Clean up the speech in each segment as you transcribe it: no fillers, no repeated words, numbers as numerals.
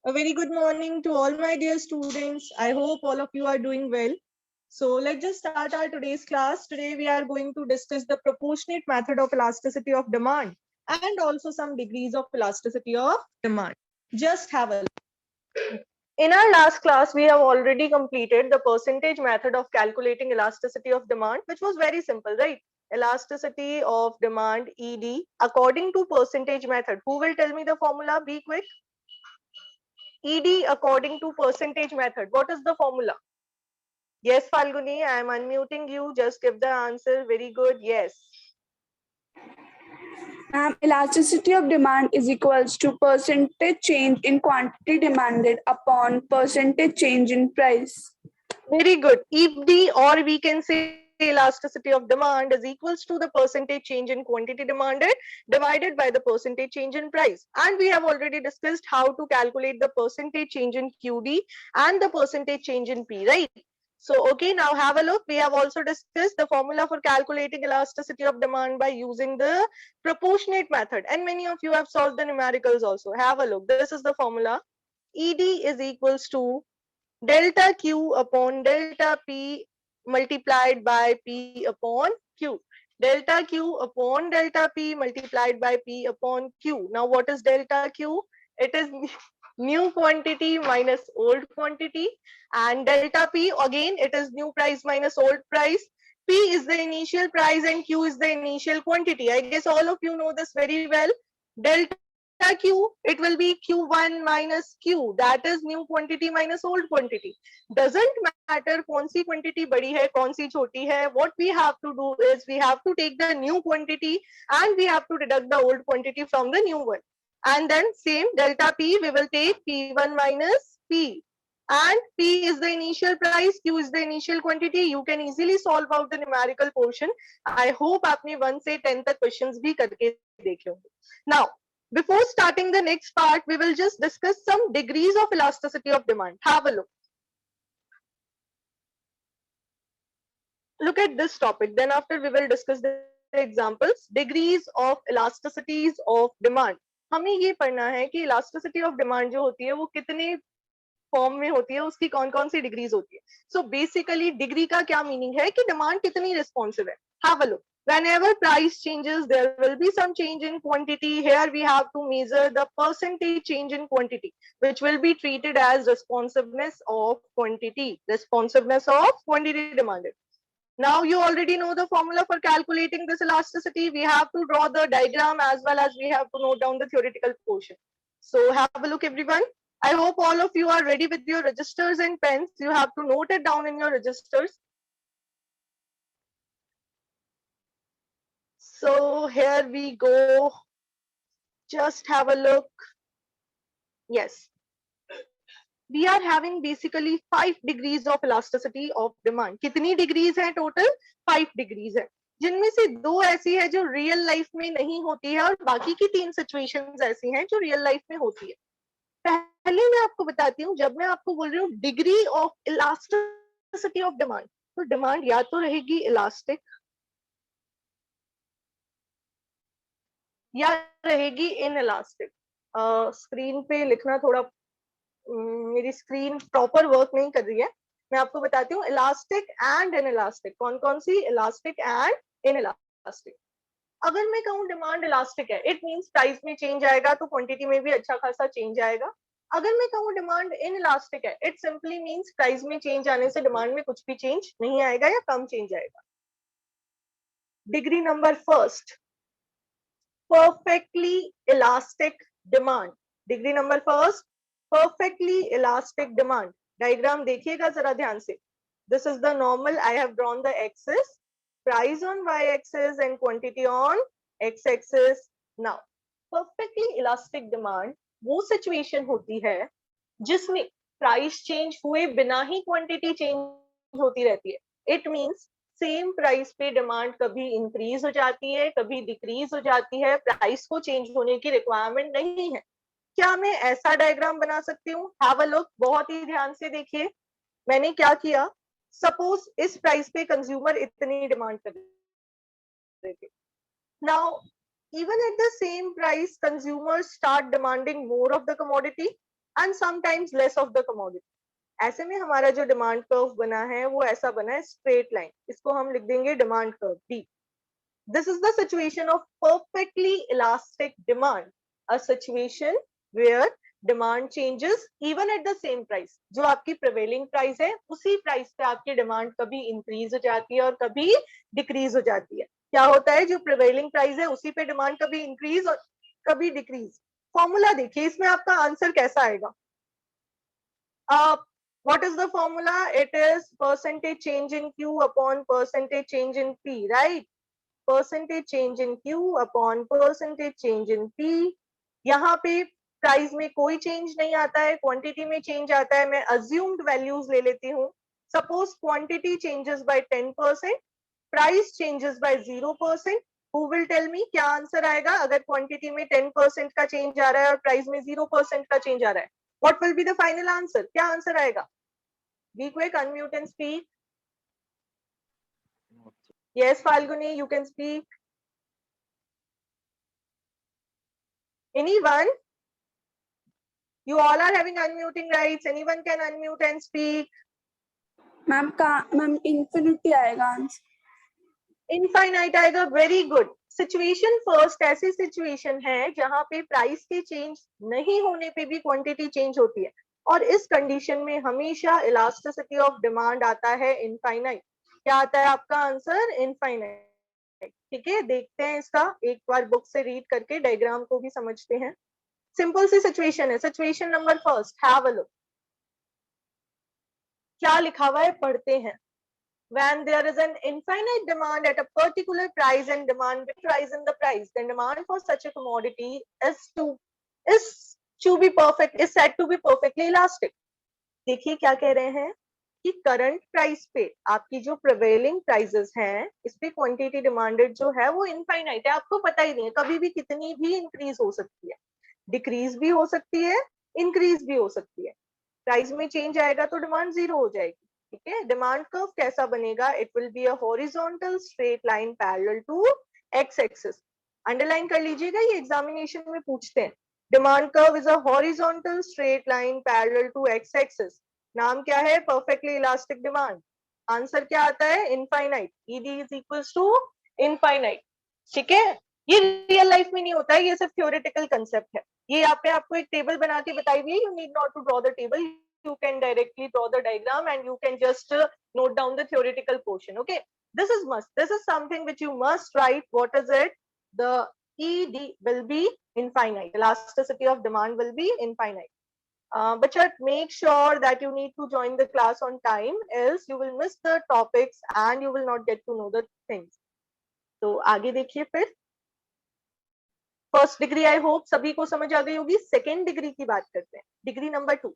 A very good morning to all my dear students. I hope all of you are doing well. So let's just start our today's class. Today we are going to discuss the proportionate method of elasticity of demand and also some degrees of elasticity of demand. Just have a look. In our last class, we have already completed the percentage method of calculating elasticity of demand, which was very simple, right? Elasticity of demand, ED, according to percentage method. Who will tell me the formula? Be quick. ED according to percentage method. What is the formula? Yes, Falguni, I am unmuting you. Just give the answer. Very good. Yes. Elasticity of demand is equals to percentage change in quantity demanded upon percentage change in price. Very good. ED, or we can say elasticity of demand, is equals to the percentage change in quantity demanded divided by the percentage change in price. And we have already discussed how to calculate the percentage change in QD and the percentage change in P, right? So, okay, now have a look. We have also discussed the formula for calculating elasticity of demand by using the proportionate method. And many of you have solved the numericals also. Have a look. This is the formula. ED is equals to delta Q upon delta P multiplied by P upon Q. Delta Q upon delta P multiplied by P upon Q. Now what is delta Q? It is new quantity minus old quantity, and delta P, again it is new price minus old price. P is the initial price and Q is the initial quantity. I guess all of you know this very well. Delta Q, it will be Q1 minus Q, that is new quantity minus old quantity. Doesn't matter कौन सी quantity बड़ी है कौन सी छोटी है. What we have to do is we have to take the new quantity and we have to deduct the old quantity from the new one. And then same delta P, we will take P1 minus P. And P is the initial price, Q is the initial quantity. You can easily solve out the numerical portion. I hope आपने 1 से 10 तक questions भी करके देखे होंगे. Now, before starting the next part, we will just discuss some degrees of elasticity of demand. Have a look. Look at this topic. Then after we will discuss the examples. Degrees of elasticities of demand. हमें ये पढ़ना है कि elasticity of demand जो होती है वो कितने फॉर्म में होती है, उसकी कौन कौन सी डिग्रीज होती है. सो बेसिकली डिग्री का क्या मीनिंग है कि डिमांड कितनी रिस्पॉन्सिव है. Have a look. Whenever price changes, there will be some change in quantity. Here we have to measure the percentage change in quantity, which will be treated as responsiveness of quantity. Responsiveness of quantity demanded. Now you already know the formula for calculating this elasticity. We have to draw the diagram as well as we have to note down the theoretical portion. So have a look, everyone. I hope all of you are ready with your registers and pens. You have to note it down in your registers. So here we go. Just have a look. Yes. We are having basically 5 degrees of elasticity of demand. कितनी degrees है total? 5 degrees है, जिनमें से 2 ऐसी है जो real life में नहीं होती है और बाकी की 3 सिचुएशंस ऐसी हैं जो रियल लाइफ में होती है. पहले मैं आपको बताती हूँ, जब मैं आपको बोल रही हूँ degree of elasticity of demand, तो डिमांड या तो रहेगी इलास्टिक या रहेगी इन इलास्टिक. स्क्रीन पे लिखना थोड़ा, मेरी स्क्रीन प्रॉपर वर्क नहीं कर रही है. मैं आपको बताती हूँ इलास्टिक एंड इन इलास्टिक. कौन कौन सी? Elastic and inelastic. अगर मैं कहूँ डिमांड इलास्टिक है, इट मींस प्राइस में चेंज आएगा तो क्वांटिटी में भी अच्छा खासा चेंज आएगा. अगर मैं कहूँ डिमांड इन इलास्टिक है, इट सिंपली मींस प्राइस में चेंज आने से डिमांड में कुछ भी चेंज नहीं आएगा या कम चेंज आएगा. Degree number first, perfectly elastic demand. Degree number first, perfectly elastic demand. Diagram देखिएगा जरा ध्यान से. This is the normal. I have drawn the axis, price on y-axis and quantity on x-axis. Now, perfectly elastic demand वो situation होती है जिसमें price change हुए बिना ही क्वांटिटी चेंज होती रहती है. इट मींस सेम प्राइस पे डिमांड कभी इंक्रीज हो जाती है, कभी डिक्रीज हो जाती है. प्राइस को चेंज होने की रिक्वायरमेंट नहीं है. क्या मैं ऐसा डायग्राम बना सकती हूँ? Have a look. बहुत ही ध्यान से देखिए. मैंने क्या किया, सपोज इस प्राइस पे कंज्यूमर इतनी डिमांड कर रहे थे. Now even at the same price consumers start demanding more of the commodity and sometimes less of the commodity. ऐसे में हमारा जो डिमांड कर्व बना है वो ऐसा बना है स्ट्रेट लाइन, इसको हम लिख देंगे demand curve D. This is the situation of perfectly elastic demand, a situation where demand changes even at the same price. जो आपकी prevailing price है उसी price पे आपकी demand कभी increase हो जाती है और कभी decrease हो जाती है. क्या होता है, जो prevailing price है उसी पे demand कभी increase और कभी decrease. फॉर्मूला देखिए, इसमें आपका आंसर कैसा आएगा. What is the formula? It is percentage change in Q upon percentage change in P, right? Percentage change in Q upon percentage change in P. यहाँ पे प्राइस में कोई चेंज नहीं आता है, क्वांटिटी में चेंज आता है. मैं अज्यूम्ड वैल्यूज ले लेती हूँ. Suppose quantity changes by 10%, price changes by 0%. Who will tell me क्या आंसर आएगा अगर क्वांटिटी में 10% का चेंज आ रहा है और प्राइस में 0% का चेंज आ रहा है. What will be the final answer? क्या आंसर आएगा? Be quick, unmute and speak. Yes, Falguni, you can speak. Anyone? You all are having unmuting rights. Anyone can unmute and speak. Ma'am का ma'am infinity आएगा answer. Infinite आएगा. Very good. Situation first ऐसी situation है जहां पे price के change नहीं होने पे भी क्वांटिटी चेंज होती है, और इस कंडीशन में हमेशा इलास्टिसिटी ऑफ डिमांड आता है इनफाइनाइट. क्या आता है आपका आंसर? इनफाइनाइट. ठीक है, देखते हैं इसका एक बार बुक से रीड करके, डायग्राम को भी समझते हैं. सिंपल सी सिचुएशन है. Situation number first, have a look. क्या लिखा हुआ है पढ़ते हैं. When there is an infinite demand at a particular price and demand will rise in the price, then demand for such a commodity is said to be perfectly elastic. देखिए क्या कह रहे हैं कि करंट प्राइस पे आपकी जो prevailing prices हैं, इस पे क्वांटिटी डिमांडेड जो है वो इनफाइनाइट है. आपको पता ही नहीं है, कभी भी कितनी भी इंक्रीज हो सकती है, डिक्रीज भी हो सकती है, इंक्रीज भी हो सकती है. प्राइस में चेंज आएगा तो डिमांड जीरो हो जाएगी. ठीक है, डिमांड कर्व कैसा बनेगा? It will be a horizontal straight line parallel to X axis. Underline कर लीजिएगा, ये एग्जामिनेशन में पूछते हैं. Demand curve is a horizontal straight line parallel to X axis. नाम क्या है? Perfectly elastic demand. आंसर क्या आता है? Infinite. ED is equals to infinite. ठीक है, ये रियल लाइफ में नहीं होता है, ये सिर्फ थ्योरेटिकल कंसेप्ट है. ये यहाँ पे आपको एक टेबल बना के बताई हुई है. You need not to draw the table, you can directly draw the diagram and you can just note down the theoretical portion. Okay, this is must. This is something which you must write. What is it? The ED will be infinite. Elasticity of demand will be infinite. But make sure that you need to join the class on time, else you will miss the topics and you will not get to know the things. तो आगे देखिए फिर. First degree I hope सभी को समझ आ गई होगी. Second degree की बात करते हैं. Degree number 2.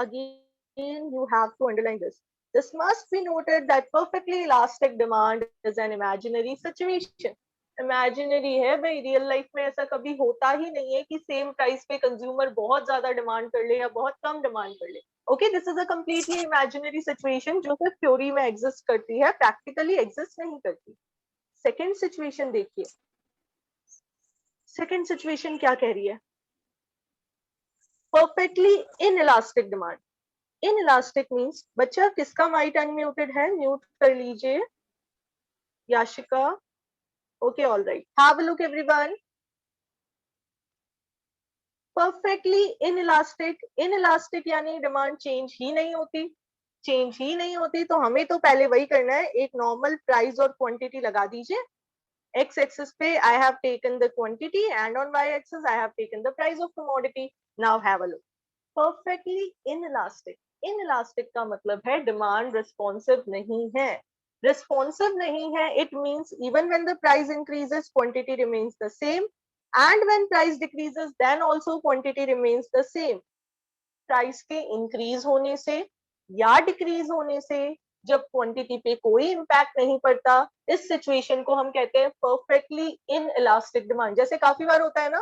Again you have to underline this. This must be noted that perfectly elastic demand is an imaginary situation. Imaginary है भाई, रियल लाइफ में ऐसा कभी होता ही नहीं है कि सेम प्राइस पे कंज्यूमर बहुत ज्यादा डिमांड कर ले या बहुत कम डिमांड कर ले. Okay, this is a completely imaginary situation जो सिर्फ थ्योरी में एग्जिस्ट करती है, प्रैक्टिकली एग्जिस्ट नहीं करती. सेकेंड सिचुएशन देखिए. सेकेंड सिचुएशन क्या कह रही है? Perfectly inelastic demand. Inelastic means, बच्चा किसका माइक अनम्यूटेड है? म्यूट कर लीजिए. Yashika. Okay, all right. Have a look everyone. Perfectly inelastic. Inelastic यानी डिमांड चेंज ही नहीं होती. चेंज ही नहीं होती तो हमें तो पहले वही करना है, एक नॉर्मल प्राइस और क्वांटिटी लगा दीजिए. X axis पे I have taken the quantity and on Y axis I have taken the price of commodity. Now have a look. Perfectly inelastic. Inelastic का मतलब है demand responsive नहीं है. Responsive नहीं है, it means even when the price increases, quantity remains the same, and when price decreases, then also quantity remains the same. Price के increase होने से या decrease होने से जब क्वांटिटी पे कोई इम्पैक्ट नहीं पड़ता, इस सिचुएशन को हम कहते हैं परफेक्टली इनइलास्टिक डिमांड. जैसे काफी बार होता है ना,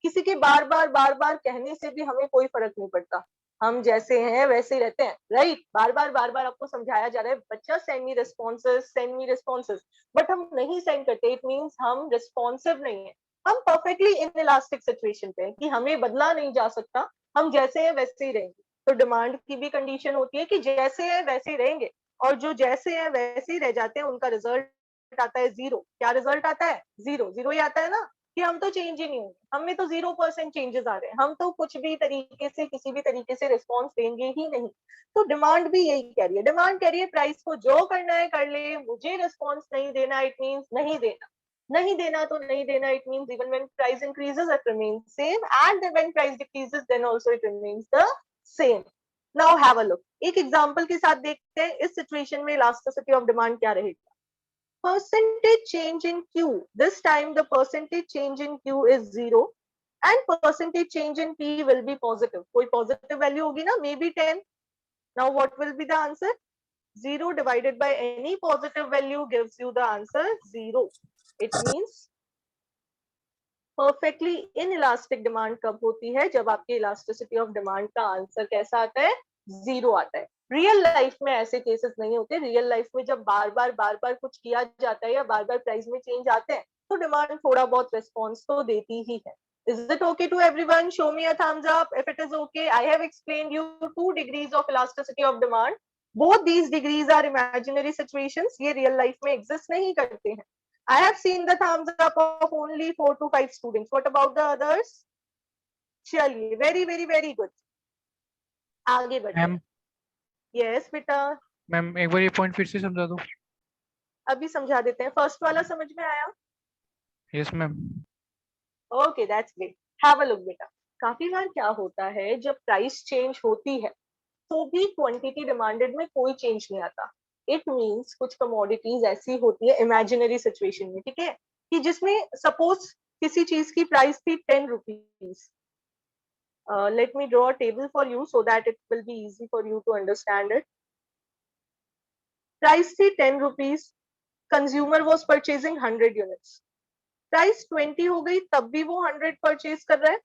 किसी के बार बार कहने से भी हमें कोई फर्क नहीं पड़ता, हम जैसे हैं वैसे ही रहते हैं, राइट. बार बार आपको समझाया जा रहा है, बच्चा सेंड मी रिस्पॉन्सेस, बट हम नहीं सेंड करते. इट मींस हम रिस्पॉन्सिव नहीं है. हम परफेक्टली इन इलास्टिक सिचुएशन पे हैं कि हमें बदला नहीं जा सकता, हम जैसे हैं वैसे ही रहेंगे। तो डिमांड की भी कंडीशन होती है कि जैसे है वैसे ही रहेंगे, और जो जैसे है वैसे ही रह जाते हैं उनका रिजल्ट आता है जीरो। क्या रिजल्ट आता है? जीरो। जीरो ही आता है ना, कि हम तो चेंज ही नहीं होंगे, हमें तो 0% चेंजेस आ रहे हैं, हम तो कुछ भी तरीके से किसी भी तरीके से रिस्पॉन्स देंगे ही नहीं। तो डिमांड भी यही कह रही है, डिमांड कह रही है प्राइस को जो करना है कर ले, मुझे रिस्पॉन्स नहीं देना, इट मीन्स नहीं देना। नहीं देना तो नहीं देना, it means even when price increases it remains same, and when price decreases then also it remains the same. Now have a look, एक एग्जांपल के साथ देखते हैं इस सिचुएशन में इलास्टिसिटी ऑफ डिमांड क्या रहेगा। percentage change in Q, this time the percentage change in Q is 0 and percentage change in P will be positive, कोई positive value होगी ना, maybe 10. Now what will be the answer? 0 divided by any positive value gives you the answer 0. It means perfectly inelastic demand कब होती है? जब आपकी elasticity of demand का answer कैसा आता है? जीरो आता है। रियल लाइफ में ऐसे केसेस नहीं होते। रियल लाइफ में जब बार बार कुछ किया जाता है या बार बार प्राइस में चेंज आते हैं तो डिमांड थोड़ा बहुत रिस्पॉन्स तो देती ही है। Is it okay to everyone? Show me a thumbs up if it is okay. I have explained you 2 degrees of elasticity of demand. Both these degrees are imaginary situations. ये real life में exist नहीं करते हैं। I have seen the thumbs up of only 4 to 5 students. What about the others? चलिए, very good. आगे बढ़ते हैं। Ma'am Yes बेटा, मैम एक बार ये पॉइंट फिर से समझा दो। अभी समझा देते हैं। फर्स्ट वाला समझ में आया? Yes ma'am. Okay, that's great. Have a look बेटा। काफी बार क्या होता है जब प्राइस चेंज होती है तो भी क्वांटिटी डिमांडेड में कोई चेंज नहीं आता। इट मींस कुछ कमोडिटीज ऐसी होती है इमेजिनरी सिचुएशन में, ठीक है, कि जिसमें सपोज किसी चीज की प्राइस थी 10 rupees. Let me draw a table for you so that it will be easy for you to understand it. Price थी 10 rupees, consumer was purchasing 100 units. Price 20 हो गई तब भी वो 100 परचेज कर रहा है,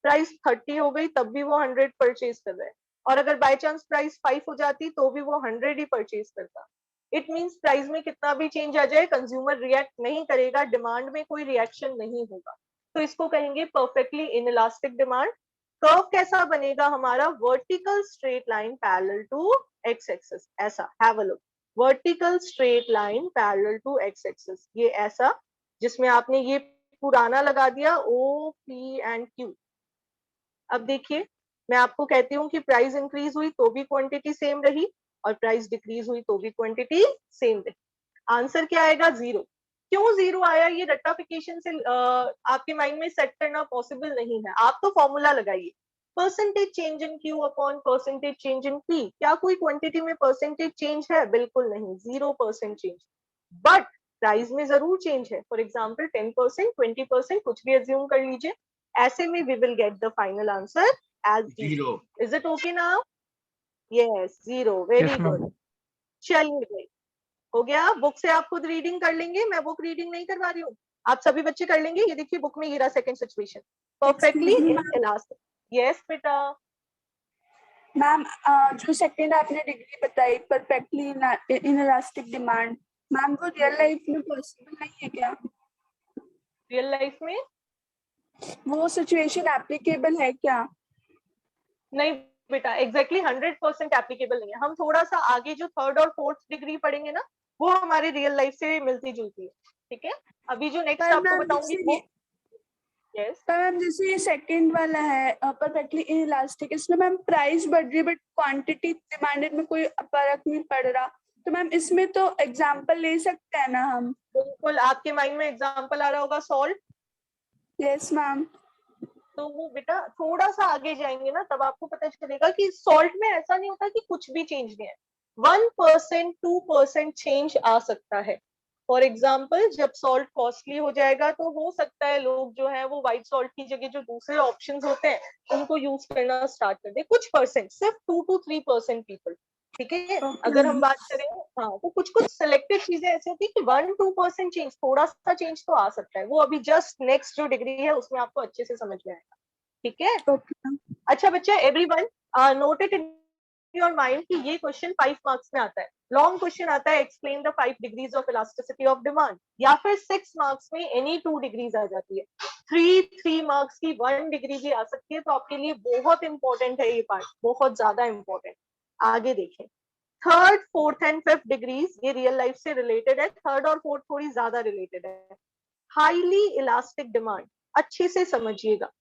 प्राइस 30 हो गई तब भी वो 100 परचेज कर रहा है, और अगर बाय चांस प्राइस 5 हो जाती तो भी वो 100 ही परचेज करता। इट मींस प्राइस में कितना भी चेंज आ जाए कंज्यूमर रिएक्ट नहीं करेगा, डिमांड में कोई रिएक्शन नहीं होगा। तो इसको कहेंगे परफेक्टली इनइलास्टिक डिमांड। कर्व कैसा बनेगा हमारा? Vertical straight line parallel to X axis, ऐसा। Have a look, vertical straight line parallel to X axis, ये ऐसा, जिसमें आपने ये पुराना लगा दिया ओ पी एंड क्यू। अब देखिए, मैं आपको कहती हूँ कि प्राइस इंक्रीज हुई तो भी क्वांटिटी सेम रही और प्राइस डिक्रीज हुई तो भी क्वांटिटी सेम रही। आंसर क्या आएगा? जीरो। क्यों जीरो आया? ये रट्टाफिकेशन से आपके माइंड में सेट करना पॉसिबल नहीं है। आप तो फॉर्मूला लगाइए, percentage change in Q upon percentage change in P. क्या कोई क्वांटिटी में परसेंटेज चेंज है? बिल्कुल नहीं, 0% चेंज। बट प्राइस में जरूर चेंज है। फॉर एग्जाम्पल 10%, 20%, कुछ भी एज्यूम कर लीजिए। ऐसे में we will get the final answer as zero. Is it okay now? Yes, zero. Very Yes, good. ma'am. चलिए भाई, हो गया। बुक से आप खुद रीडिंग कर लेंगे, मैं बुक रीडिंग नहीं करवा रही हूँ, आप सभी बच्चे कर लेंगे। ये देखिए बुक में ये रहा second situation, perfectly elastic. Yes बेटा। मैम जो सेकंड आपने डिग्री बताई परफेक्टली इनइलास्टिक डिमांड, मैम वो रियल लाइफ में पॉसिबल नहीं है क्या? रियल लाइफ में वो सिचुएशन एप्लीकेबल है क्या? नहीं बेटा, एग्जैक्टली 100% एप्लीकेबल नहीं है। हम थोड़ा सा आगे जो थर्ड और फोर्थ डिग्री पढ़ेंगे ना, वो हमारी रियल लाइफ से मिलती जुलती है, ठीक है। अभी जो नेक्स्ट पर आपको मैम बताऊंगी जैसे वो, यस, पर मैम जैसे ये सेकंड वाला है परफेक्टली इनइलास्टिक, इसमें मैम प्राइस बढ़ रही है बट क्वांटिटी डिमांडेड में कोई फर्क नहीं पड़ रहा, तो मैम इसमें तो एग्जांपल ले सकते हैं ना हम? बिल्कुल। आपके माइंड में एग्जांपल आ रहा होगा सॉल्ट। Yes ma'am. तो वो बेटा थोड़ा सा आगे जाएंगे ना तब आपको पता चलेगा कि सॉल्ट में ऐसा नहीं होता कि कुछ भी चेंज नहीं है। 1%, 2% चेंज आ सकता है। फॉर एग्जाम्पल जब सॉल्ट कॉस्टली हो जाएगा तो हो सकता है लोग जो है वो व्हाइट सॉल्ट की जगह जो दूसरे ऑप्शंस होते हैं उनको यूज करना स्टार्ट कर दे। कुछ परसेंट, सिर्फ 2 to 3% पीपल, ठीक है। अगर हम बात करें, हाँ, तो कुछ कुछ सिलेक्टेड चीजें ऐसी होती है कि 1-2% चेंज, थोड़ा सा चेंज तो आ सकता है। वो अभी जस्ट नेक्स्ट जो डिग्री है उसमें आपको अच्छे से समझ में आएगा, ठीक है। ओके। अच्छा बच्चा, everyone note it in your mind कि ये क्वेश्चन 5 मार्क्स में आता है। लॉन्ग क्वेश्चन आता है explain the 5 degrees of elasticity of demand, या फिर 6 मार्क्स में एनी 2 डिग्रीज आ जाती है। थ्री मार्क्स की 1 डिग्री भी आ सकती है, तो आपके लिए बहुत इंपॉर्टेंट है ये पार्ट, बहुत ज्यादा इंपॉर्टेंट। आगे देखें, third, fourth and fifth degrees ये रियल लाइफ से रिलेटेड है, थर्ड और फोर्थ थोड़ी ज्यादा रिलेटेड है। हाईली इलास्टिक डिमांड, अच्छे से समझिएगा।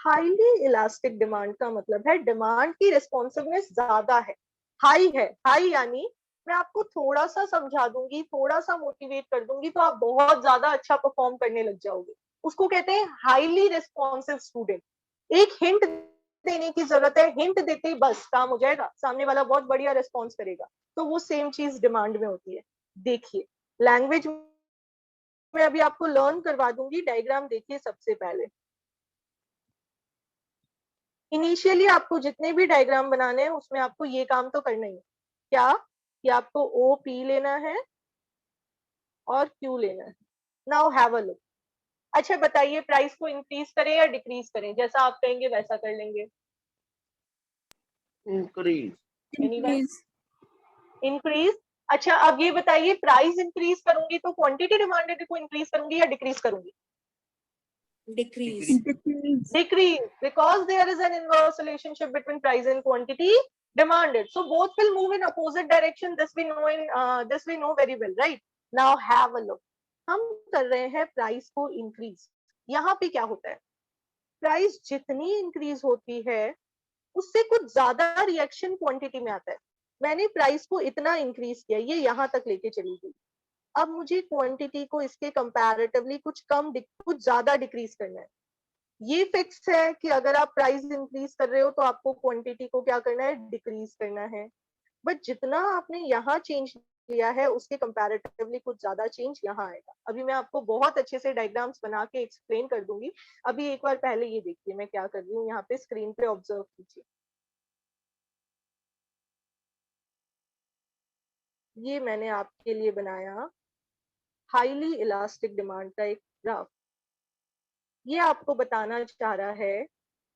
हाईली इलास्टिक डिमांड का मतलब है डिमांड की रिस्पॉन्सिवनेस ज्यादा है, हाई है। हाई यानी मैं आपको थोड़ा सा समझा दूंगी, थोड़ा सा मोटिवेट कर दूंगी, तो आप बहुत ज्यादा अच्छा परफॉर्म करने लग जाओगे। उसको कहते हैं हाईली रिस्पॉन्सिव स्टूडेंट। एक हिंट देने की जरूरत है, हिंट देते ही बस काम हो जाएगा, सामने वाला बहुत बढ़िया रिस्पॉन्स करेगा। तो वो सेम चीज डिमांड में होती है। देखिए, लैंग्वेज में अभी आपको लर्न करवा दूंगी। डायग्राम देखिए सबसे पहले। इनिशियली आपको जितने भी डायग्राम बनाने हैं उसमें आपको ये काम तो करना ही है। क्या कि आपको ओ पी लेना है और क्यू लेना है। Now have a look. अच्छा बताइए, प्राइस को इंक्रीज करें या डिक्रीज करें? जैसा आप कहेंगे वैसा कर लेंगे। इंक्रीज। एनीवन? इंक्रीज। अच्छा अब ये बताइए, प्राइस इंक्रीज करूंगी तो क्वांटिटी डिमांडेड को इंक्रीज करूंगी या डिक्रीज करूंगी? Decrease. Decrease, because there is an inverse relationship between price and quantity demanded, so both will move in opposite direction. This we know this we know very well, right? Now have a look. हम कर रहे हैं price को increase. यहाँ पे क्या होता है, प्राइस जितनी इंक्रीज होती है उससे कुछ ज्यादा रिएक्शन क्वांटिटी में आता है। मैंने प्राइस को इतना इंक्रीज किया, ये यहाँ तक लेके चली गई। अब मुझे क्वांटिटी को इसके कंपैरेटिवली कुछ कम कुछ ज्यादा डिक्रीज करना है। ये फिक्स है कि अगर आप प्राइस इंक्रीज कर रहे हो तो आपको क्वांटिटी को क्या करना है, डिक्रीज करना है। बट जितना आपने यहाँ चेंज लिया है उसके कंपैरेटिवली कुछ ज्यादा चेंज यहाँ आएगा। अभी मैं आपको बहुत अच्छे से डायग्राम्स बना के एक्सप्लेन कर दूंगी। अभी एक बार पहले ये देखिए मैं क्या कर रही हूँ, यहाँ पे स्क्रीन पे ऑब्जर्व कीजिए। ये मैंने आपके लिए बनाया हाईली इलास्टिक डिमांड का एक ग्राफ। ये आपको बताना चाह रहा है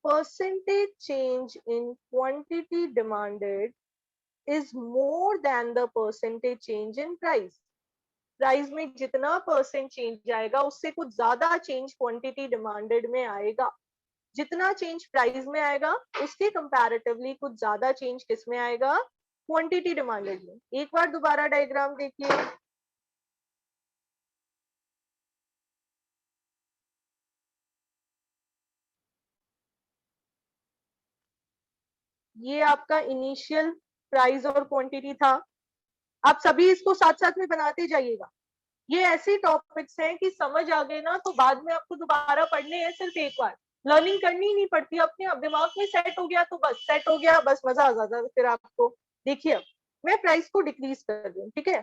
percentage change in quantity demanded is more than the percentage change in price. Price में जितना परसेंट चेंज आएगा उससे कुछ ज्यादा चेंज क्वांटिटी डिमांडेड में आएगा। जितना चेंज प्राइस में आएगा उसके कंपैरेटिवली कुछ ज्यादा चेंज किस में आएगा, क्वांटिटी डिमांडेड में। एक बार दोबारा डायग्राम देखिए। ये आपका इनिशियल प्राइस और क्वांटिटी था। आप सभी इसको साथ साथ में बनाते जाइएगा। ये ऐसे टॉपिक्स हैं कि समझ आ गए ना तो बाद में आपको दोबारा पढ़ने हैं सिर्फ एक बार, लर्निंग करनी ही नहीं पड़ती, अपने अब दिमाग में सेट हो गया तो बस सेट हो गया, बस मजा आ जाता है फिर आपको। देखिए अब मैं प्राइस को डिक्रीज कर रही हूँ, ठीक है।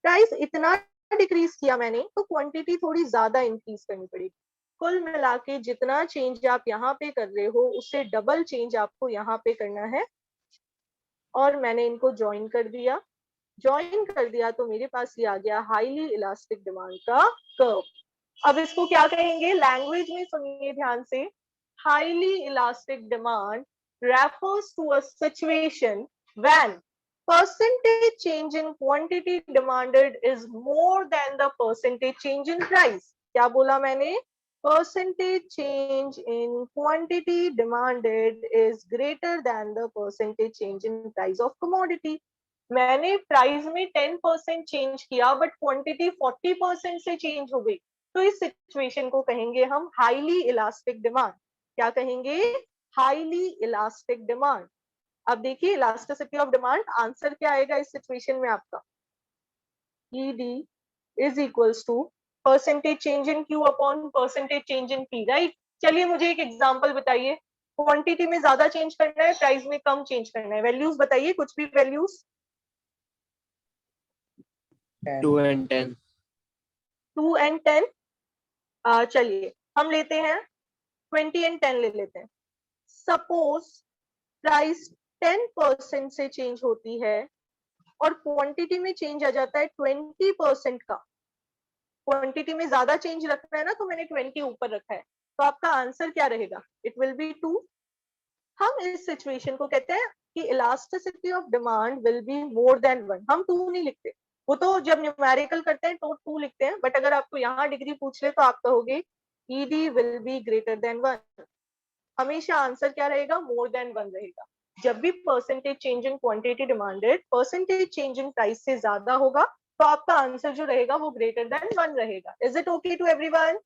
प्राइस इतना डिक्रीज किया मैंने तो क्वांटिटी थोड़ी ज्यादा इंक्रीज करनी पड़ेगी। कुल मिला के जितना चेंज आप यहाँ पे कर रहे हो उससे डबल चेंज आपको यहाँ पे करना है। और मैंने इनको ज्वाइन कर दिया। ज्वाइन कर दिया तो मेरे पास ये आ गया हाईली इलास्टिक डिमांड का कर्व। अब इसको क्या कहेंगे, लैंग्वेज में सुनिए ध्यान से। Highly elastic demand refers to a situation when percentage change in quantity demanded is more than the percentage change in price. क्या बोला मैंने, percentage change in quantity demanded is greater than the percentage change in price of commodity. मैंने price में 10% change किया but quantity 40% से change हो गई, तो इस सिचुएशन को कहेंगे हम हाईली इलास्टिक डिमांड। क्या कहेंगे, हाईली इलास्टिक डिमांड। अब देखिए इलास्टिसिटी ऑफ डिमांड, आंसर क्या आएगा इस सिचुएशन में आपका, ED is equals to percentage change in Q upon percentage change in P, right. चलिए मुझे एक एग्जांपल बताइए, क्वांटिटी में ज्यादा चेंज करना है, प्राइस में कम चेंज करना है, वैल्यूज बताइए, कुछ भी वैल्यूज। 2 and 10. 2 and 10। चलिए हम लेते हैं 20 and 10 ले लेते हैं। सपोज प्राइस 10% से चेंज होती है और क्वांटिटी में चेंज आ जाता है 20% का। क्वांटिटी में ज्यादा चेंज रखना है ना, तो मैंने 20 ऊपर रखा है, तो आपका आंसर क्या रहेगा, इट विल बी 2। हम इस सिचुएशन को कहते हैं कि elasticity of demand will be more than 1। हम 2 नहीं लिखते, वो तो जब न्यूमेरिकल करते हैं तो 2 लिखते हैं, बट अगर आपको यहाँ डिग्री पूछ ले तो आप कहोगे ED will be greater than 1. हमेशा आंसर क्या रहेगा? मोर देन 1 रहेगा. जब भी percentage change in quantity demanded percentage change in price से ज्यादा होगा तो आपका आंसर जो रहेगा वो ग्रेटर देन 1 रहेगा. Is it okay to everyone?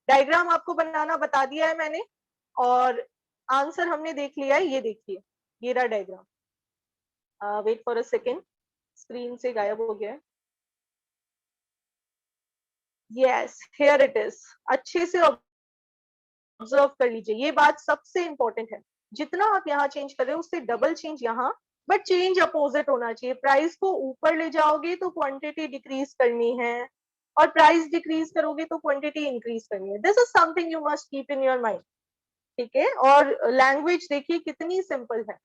Diagram आपको बनाना बता दिया है मैंने और आंसर हमने देख लिया है. ये देखिए, ये रहा diagram. Wait for a second, screen से गायब हो गया है. Yes, here it is. अच्छे से ऑब्जर्व कर लीजिए, ये बात सबसे इंपॉर्टेंट है. जितना आप यहाँ चेंज कर रहे हो उससे डबल चेंज यहाँ, बट चेंज अपोजिट होना चाहिए. प्राइस को ऊपर ले जाओगे तो क्वांटिटी डिक्रीज करनी है और प्राइस डिक्रीज करोगे तो क्वांटिटी इंक्रीज करनी है. This is something you must keep in your mind. ठीक है, और लैंग्वेज देखिए कितनी सिंपल है.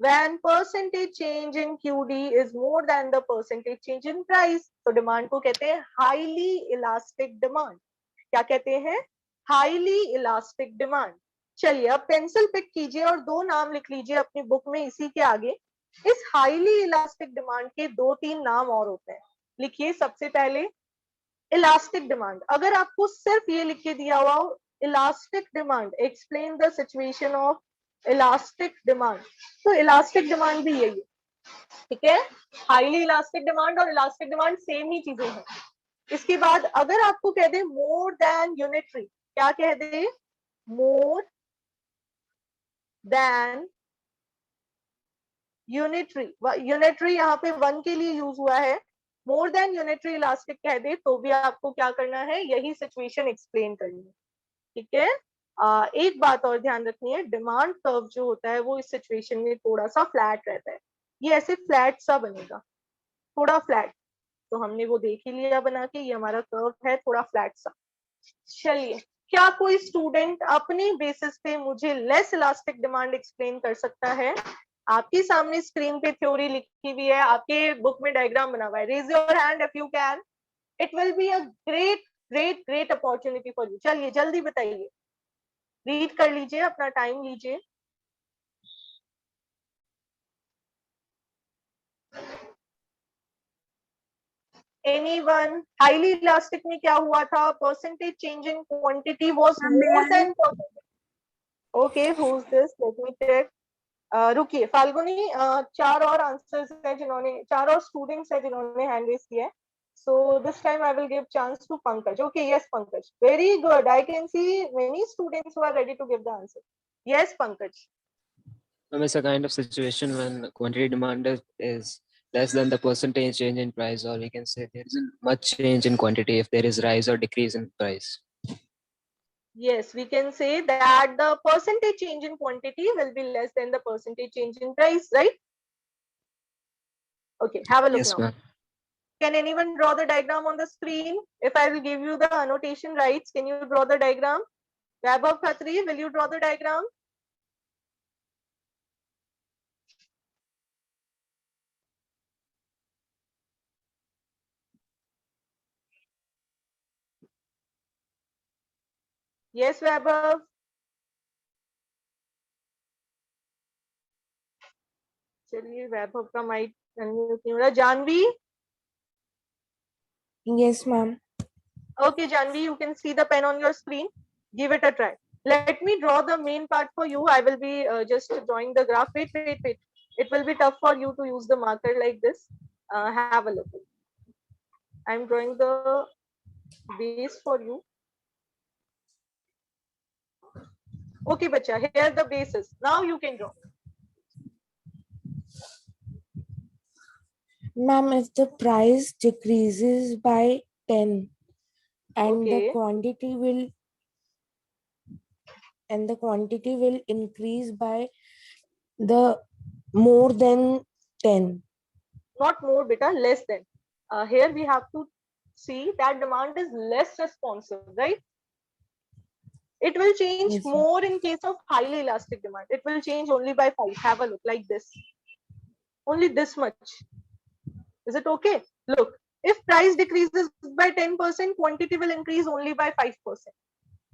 When percentage change in QD is more than the percentage change in price, तो डिमांड को कहते हैं highly elastic demand. क्या कहते हैं? Highly elastic demand. चलिए अब पेंसिल पिक कीजिए और 2 नाम लिख लीजिए अपनी बुक में इसी के आगे. इस highly elastic demand के 2-3 नाम और होते हैं. लिखिए सबसे पहले इलास्टिक डिमांड. अगर आपको सिर्फ ये लिख के दिया हुआ हो elastic demand, explain the situation of elastic demand, तो इलास्टिक डिमांड भी यही है. ठीक है, हाईली इलास्टिक डिमांड और इलास्टिक डिमांड सेम ही चीजें हैं. इसके बाद अगर आपको कह दे मोर देन यूनिटरी, क्या कह दे? More than unitary. यूनिटरी यहाँ पे 1 के लिए यूज हुआ है. मोर देन यूनिटरी इलास्टिक कह दे तो भी आपको क्या करना है? यही सिचुएशन एक्सप्लेन करनी है. ठीक है, एक बात और ध्यान रखनी है, डिमांड कर्व जो होता है वो इस सिचुएशन में थोड़ा सा फ्लैट रहता है. ये ऐसे फ्लैट सा बनेगा, थोड़ा फ्लैट. तो हमने वो देख ही लिया बना के, ये हमारा कर्व है थोड़ा फ्लैट सा. चलिए, क्या कोई स्टूडेंट अपने बेसिस पे मुझे लेस इलास्टिक डिमांड एक्सप्लेन कर सकता है? आपके सामने स्क्रीन पे थ्योरी लिखी हुई है, आपके बुक में डायग्राम बना हुआ है. Raise your hand if you can. It will be a great great great opportunity for you. चलिए जल्दी बताइए, रीड कर लीजिए, अपना टाइम लीजिए. एनीवन? हाईली इलास्टिक में क्या हुआ था? Percentage change in quantity was more than. Okay, who is this? Let me check. रुकिए फाल्गुनी, 4 और आंसर्स हैं जिन्होंने, 4 और स्टूडेंट्स हैं जिन्होंने हैंड रेज किया है. So this time I will give chance to Pankaj. Okay, yes, Pankaj. Very good. I can see many students who are ready to give the answer. Yes, Pankaj. It's a kind of situation when quantity demand is less than the percentage change in price, or we can say there isn't much change in quantity if there is rise or decrease in price. Yes, we can say that the percentage change in quantity will be less than the percentage change in price, right? Okay, have a look Yes, now. ma'am. Can anyone draw the diagram on the screen? If I will give you the annotation rights, can you draw the diagram? Vaibhav Khatri, will you draw the diagram? Yes, Vaibhav. चलिए, वैभव का mic unmute नहीं हो रहा. Janvi? Yes, ma'am. Okay, Janvi, you can see the pen on your screen. Give it a try. Let me draw the main part for you. I will be just drawing the graph. Wait. It will be tough for you to use the marker like this. Have a look. I'm drawing the base for you. Okay, bacha, here are the bases. Now you can draw. Ma'am, if the price decreases by 10 and Okay. the quantity will increase by the more than 10. Not more, beta, less than. Here we have to see that demand is less responsive, right? It will change Yes, sir. more in case of highly elastic demand. It will change only by 5. Have a look like this. Only this much. Is it okay? Look, if price decreases by 10%, quantity will increase only by 5%.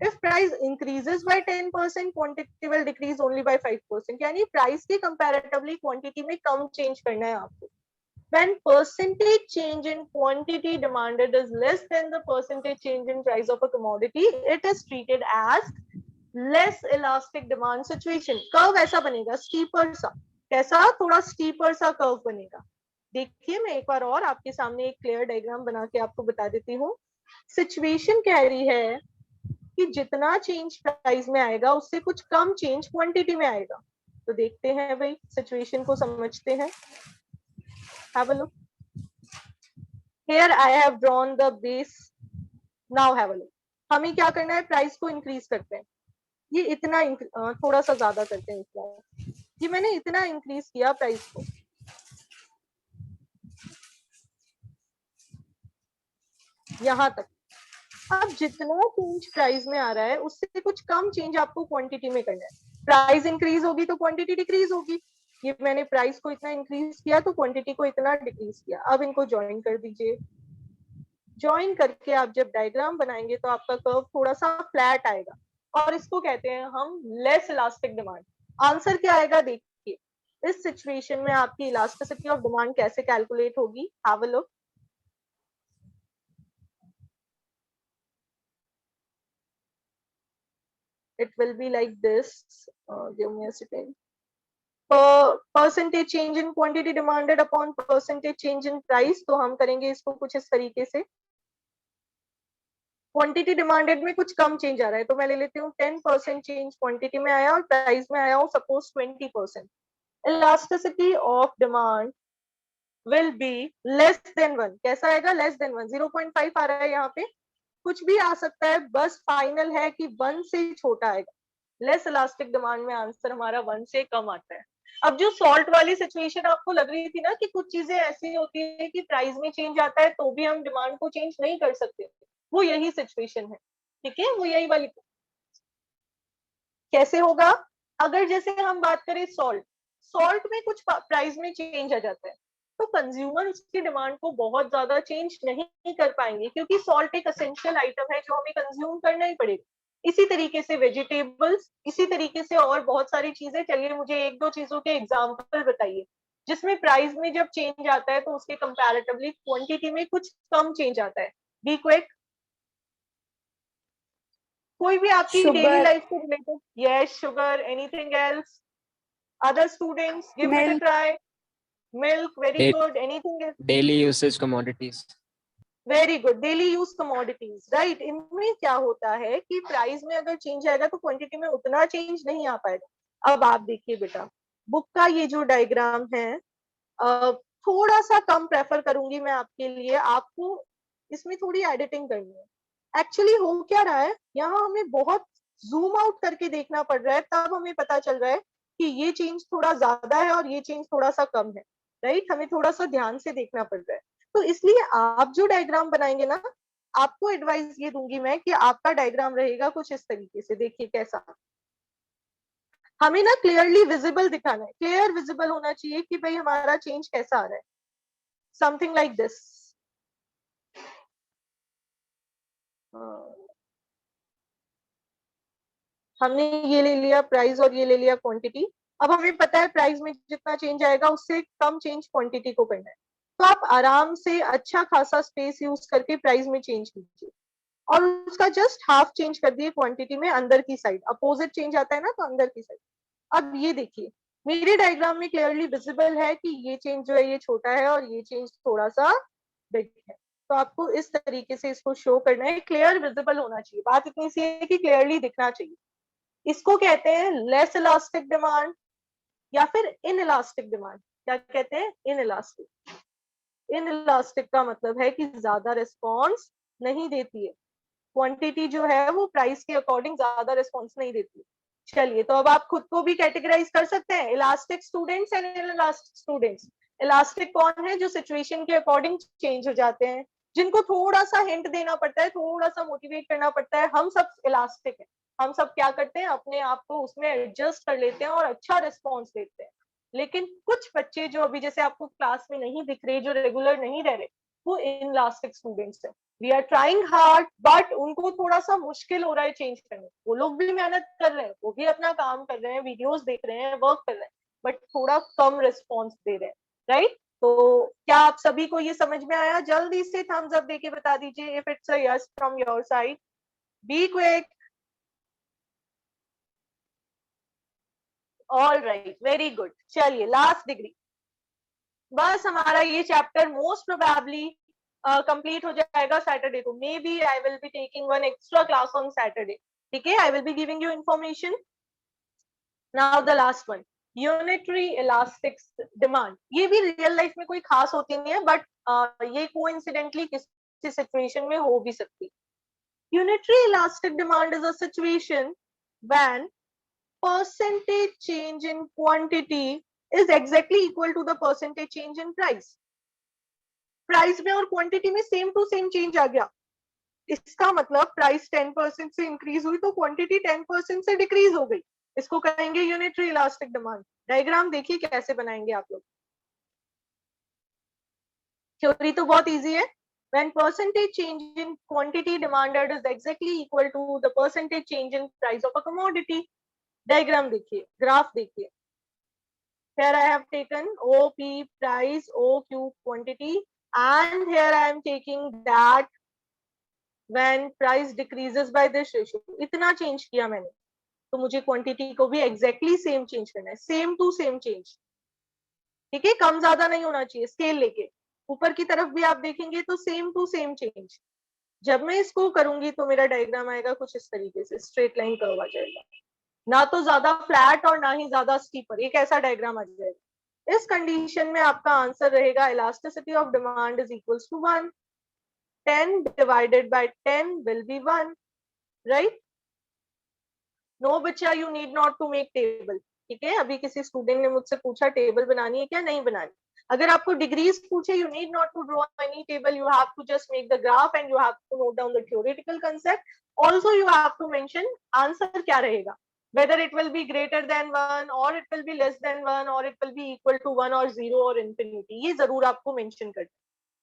If price increases by 10%, quantity will decrease only by 5%. यानी price के comparatively quantity में कम change करना है आपको. when percentage change in quantity demanded is less than the percentage change in price of a commodity, it is treated as less elastic demand situation. Curve ऐसा बनेगा, steeper सा, कैसा, थोड़ा स्टीपर सा कर्व बनेगा. देखिए मैं एक बार और आपके सामने एक क्लियर डायग्राम बना के आपको बता देती हूँ. सिचुएशन कह रही है कि जितना चेंज प्राइस में आएगा उससे कुछ कम चेंज क्वांटिटी में आएगा. तो देखते हैं भाई, सिचुएशन को समझते हैं. Have a look. Here I have drawn the base. Now have a look. हमें क्या करना है, प्राइस को इंक्रीज करते हैं. ये इतना थोड़ा सा ज्यादा करते हैं. इसका ये मैंने इतना इंक्रीज किया प्राइस को, यहाँ तक. अब जितना चेंज प्राइस में आ रहा है उससे कुछ कम चेंज आपको क्वांटिटी में करना है. प्राइस इंक्रीज होगी तो क्वांटिटी डिक्रीज होगी. ये मैंने प्राइस को इतना इंक्रीज किया तो क्वांटिटी को इतना डिक्रीज किया. अब इनको ज्वाइन कर दीजिए. ज्वाइन करके आप जब डायग्राम बनाएंगे तो आपका कर्व थोड़ा सा फ्लैट आएगा और इसको कहते हैं हम लेस इलास्टिक डिमांड. आंसर क्या आएगा देखिए. इस सिचुएशन में आपकी इलास्टिसिटी ऑफ डिमांड कैसे कैलकुलेट होगी. Have a look. It will be like this. Give me a second. Percentage change in quantity demanded upon percentage change in price. तो हम करेंगे इसको कुछ इस तरीके से. क्वांटिटी डिमांडेड में कुछ कम चेंज आ रहा है तो मैं ले लेती हूँ 10% चेंज क्वांटिटी में आया और प्राइस में आया हूँ suppose 20%. Elasticity of demand will be less than 1. कैसा आएगा, लेस देन 1. 0.5 आ रहा है यहाँ पे, कुछ भी आ सकता है, बस फाइनल है कि 1 से छोटा आएगा. लेस इलास्टिक डिमांड में आंसर हमारा 1 से कम आता है. अब जो सॉल्ट वाली सिचुएशन आपको लग रही थी ना कि कुछ चीजें ऐसी होती है कि प्राइस में चेंज आता है तो भी हम डिमांड को चेंज नहीं कर सकते, वो यही सिचुएशन है. ठीक है, वो यही वाली. कैसे होगा, अगर जैसे हम बात करें सॉल्ट में कुछ प्राइस में चेंज आ जाता है तो कंज्यूमर उसकी डिमांड को बहुत ज्यादा चेंज नहीं कर पाएंगे क्योंकि सॉल्ट एक एसेंशियल आइटम है जो हमें कंज्यूम करना ही पड़ेगा. इसी तरीके से वेजिटेबल्स, इसी तरीके से और बहुत सारी चीजें. चलिए मुझे एक दो चीजों के एग्जांपल बताइए जिसमें प्राइस में जब चेंज आता है तो उसके कंपैरेटिवली क्वांटिटी में कुछ कम चेंज आता है. Be quick. कोई भी आपकी डेली लाइफ से related. Yes, sugar. Anything else? Other students give it a try. Milk, very good. Anything else? Daily usage commodities. Very good. Daily use commodities, right? इनमें क्या होता है कि प्राइस में अगर चेंज आएगा तो क्वांटिटी में उतना चेंज नहीं आ पाएगा. अब आप देखिए बेटा, बुक का ये जो डायग्राम है थोड़ा सा कम प्रेफर करूंगी मैं आपके लिए. आपको इसमें थोड़ी एडिटिंग करनी है. एक्चुअली हो क्या रहा है, यहाँ हमें बहुत जूम आउट करके देखना पड़ रहा है तब हमें पता चल रहा है कि ये चेंज थोड़ा ज्यादा है और ये चेंज थोड़ा सा कम है. राइट, हमें थोड़ा सा ध्यान से देखना पड़ रहा है. तो इसलिए आप जो डायग्राम बनाएंगे ना, आपको एडवाइस ये दूंगी मैं कि आपका डायग्राम रहेगा कुछ इस तरीके से. देखिए कैसा, हमें ना क्लियरली विजिबल दिखाना है. क्लियर विजिबल होना चाहिए कि भाई हमारा चेंज कैसा आ रहा है. Something like this. हमने ये ले लिया प्राइस और ये ले लिया क्वांटिटी. अब हमें पता है प्राइस में जितना चेंज आएगा उससे कम चेंज क्वांटिटी को करना है. तो आप आराम से अच्छा खासा स्पेस यूज करके प्राइस में चेंज कीजिए और उसका जस्ट हाफ चेंज कर दिए क्वांटिटी में, अंदर की साइड. अपोजिट चेंज आता है ना तो अंदर की साइड. अब ये देखिए मेरे डायग्राम में क्लियरली विजिबल है कि ये चेंज जो है ये छोटा है और ये चेंज थोड़ा सा बिग है. तो आपको इस तरीके से इसको शो करना है. क्लियर विजिबल होना चाहिए. बात इतनी सी है कि क्लियरली दिखना चाहिए. इसको कहते हैं लेस इलास्टिक डिमांड या फिर इन इलास्टिक डिमांड. क्या कहते हैं, इन इलास्टिक. इन इलास्टिक का मतलब है कि ज्यादा रिस्पॉन्स नहीं देती है. क्वांटिटी जो है वो प्राइस के अकॉर्डिंग ज्यादा रिस्पॉन्स नहीं देती. चलिए तो अब आप खुद को भी कैटेगराइज कर सकते हैं, elastic students and in elastic students. Elastic कौन है, जो सिचुएशन के अकॉर्डिंग चेंज हो जाते हैं, जिनको थोड़ा सा हिंट देना पड़ता है, थोड़ा सा मोटिवेट करना पड़ता है. हम सब इलास्टिक है. हम सब क्या करते हैं, अपने आप को उसमें एडजस्ट कर लेते हैं और अच्छा रिस्पॉन्स देते हैं. लेकिन कुछ बच्चे जो अभी जैसे आपको क्लास में नहीं दिख रहे, जो रेगुलर नहीं रह रहे, वो इनलास्टिक स्टूडेंट्स है. We are trying hard but उनको थोड़ा सा मुश्किल हो रहा है चेंज करने. वो लोग भी मेहनत कर रहे हैं, वो भी अपना काम कर रहे हैं, वीडियोस देख रहे हैं, वर्क कर रहे हैं, बट थोड़ा कम रिस्पॉन्स दे रहे हैं. राइट, तो क्या आप सभी को ये समझ में आया? जल्दी से थम्स अप देके बता दीजिए if it's a yes from your side. Be quick. All right, very good. चलिए लास्ट डिग्री. बस हमारा ये चैप्टर मोस्ट प्रोबेबली कंप्लीट हो जाएगा सैटरडे को. Maybe I will be taking one extra class on Saturday. ठीक है, I will be giving you information. Now the last one, unitary elastic demand. ये भी रियल लाइफ में कोई खास होती नहीं है, बट ये कोइंसिडेंटली किसी सिचुएशन में हो भी सकती. Unitary elastic demand is a situation when percentage change in quantity is exactly equal to the percentage change in price. Price में और क्वांटिटी में सेम टू सेम चेंज आ गया. इसका मतलब प्राइस 10% से इंक्रीज हुई तो क्वांटिटी 10% से डिक्रीज हो गई. इसको कहेंगे यूनिटरी इलास्टिक डिमांड. डायग्राम देखिए कैसे बनाएंगे आप लोग. थ्योरी तो बहुत इजी है. When percentage change in quantity demanded is exactly equal to the percentage change in price of a commodity. Diagram देखिए, ग्राफ देखिए. Here I have taken OP price, OQ quantity, and here I am taking that when price decreases by this ratio. इतना change किया मैंने, तो मुझे quantity को भी exactly same change करना है, सेम टू सेम चेंज. ठीक है, कम ज्यादा नहीं होना चाहिए. स्केल लेके ऊपर की तरफ भी आप देखेंगे तो सेम टू सेम चेंज. जब मैं इसको करूंगी तो मेरा डायग्राम आएगा कुछ इस तरीके से, स्ट्रेट लाइन कर्व आ जाएगा. ना तो ज्यादा फ्लैट और ना ही ज्यादा स्टीपर, एक ऐसा डायग्राम आ जाएगा. इस कंडीशन में आपका आंसर रहेगा elasticity of demand is equals to 1. 10 divided by 10 will be 1, right? No बच्चा, you need not to make table. ठीक है, अभी किसी स्टूडेंट ने मुझसे पूछा टेबल बनानी है क्या? नहीं बनानी. अगर आपको डिग्रीज पूछे, you need not to draw any table. You have to just make the graph and you have to note down the theoretical concept. Also you have to mention answer क्या रहेगा. Whether it will be greater than 1 or it will be less than 1 or it will be equal to 1 or 0 or infinity. ये जरूर आपको mention करना.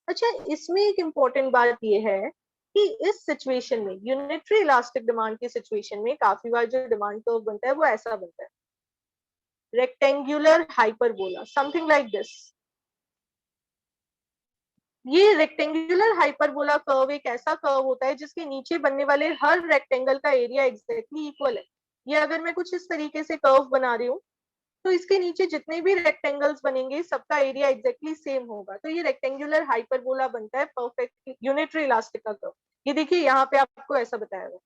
अच्छा, इसमें एक important बात ये है कि इस सिचुएशन में, यूनिटरी इलास्टिक डिमांड की सिचुएशन में, काफी बार जो डिमांड कर्व बनता है वो ऐसा बनता है, rectangular hyperbola, something like this. ये रेक्टेंगुलर हाइपरबोला कर्व एक ऐसा कर्व होता है जिसके नीचे बनने वाले हर रेक्टेंगल का एरिया एग्जैक्टली इक्वल है. ये अगर मैं कुछ इस तरीके से कर्व बना रही हूँ तो इसके नीचे जितने भी रेक्टेंगल्स बनेंगे सबका एरिया एग्जैक्टली सेम होगा. तो ये रेक्टेंगुलर हाइपरबोला बनता है परफेक्ट यूनिटरी इलास्टिक का कर्व. ये देखिए यहाँ पे आपको ऐसा बताया हुआ.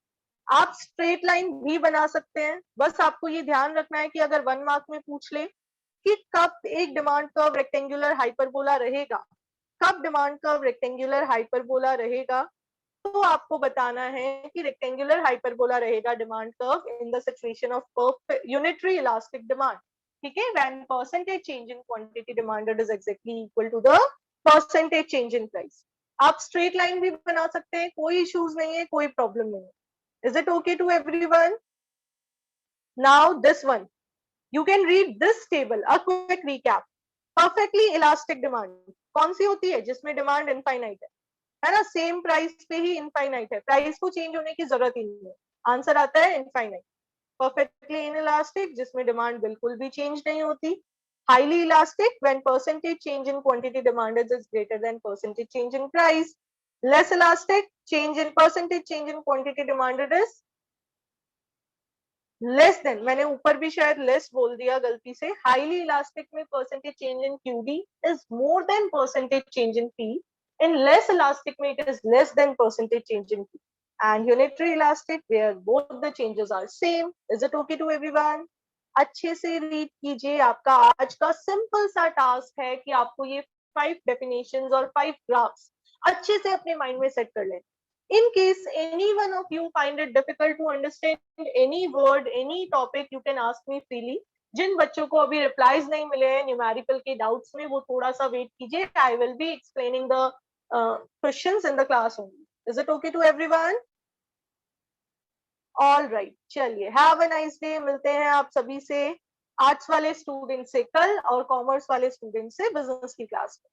आप स्ट्रेट लाइन भी बना सकते हैं. बस आपको ये ध्यान रखना है कि अगर 1 मार्क में पूछ ले कि कब एक डिमांड कर्व रेक्टेंगुलर हाइपरबोला रहेगा, कब डिमांड कर्व रेक्टेंगुलर हाइपरबोला रहेगा, तो आपको बताना है कि रेक्टेंगुलर हाइपरबोला रहेगा demand curve in the situation of perfect unitary elastic demand. ठीक है, when percentage change in quantity demanded is exactly equal to the percentage change in price. आप स्ट्रेट लाइन भी बना सकते हैं, कोई इश्यूज नहीं है, कोई प्रॉब्लम नहीं है. Is it okay to everyone? Now this one, you can read this table. A quick recap. Perfectly elastic demand कौन सी होती है? जिसमें डिमांड इनफाइनाइट है ना, सेम प्राइस पे ही इनफाइनाइट है, प्राइस को चेंज होने की जरूरत ही नहीं है. आंसर आता है इनफाइनाइट. perfectly inelastic जिसमें डिमांड बिल्कुल भी चेंज नहीं होती. highly elastic when percentage change in quantity demanded is greater than percentage change in price. less elastic, change in percentage change in quantity demanded is less than, मैंने ऊपर भी शायद less बोल दिया गलती से. highly elastic में percentage change in QD is more than percentage change in P. in less elastic में it is less than percentage change in P. and unitary elastic where both the changes are same. Is it okay to everyone? अच्छे से read कीजिए. आपका आज का simple सा task है कि आपको ये 5 definitions और 5 graphs अच्छे से अपने माइंड में सेट कर लें. In case any one of you find it difficult to understand any word, any topic, you can ask me freely. जिन बच्चों को अभी रिप्लाईज नहीं मिले हैं न्यूमेरिकल के डाउट्स में, वो थोड़ा सा वेट कीजिए. I will be explaining the questions in the class only. Is it okay to everyone? All right, चलिए, have a nice day. मिलते हैं आप सभी से आर्ट्स वाले स्टूडेंट से कल और कॉमर्स वाले स्टूडेंट से बिजनेस की क्लास में.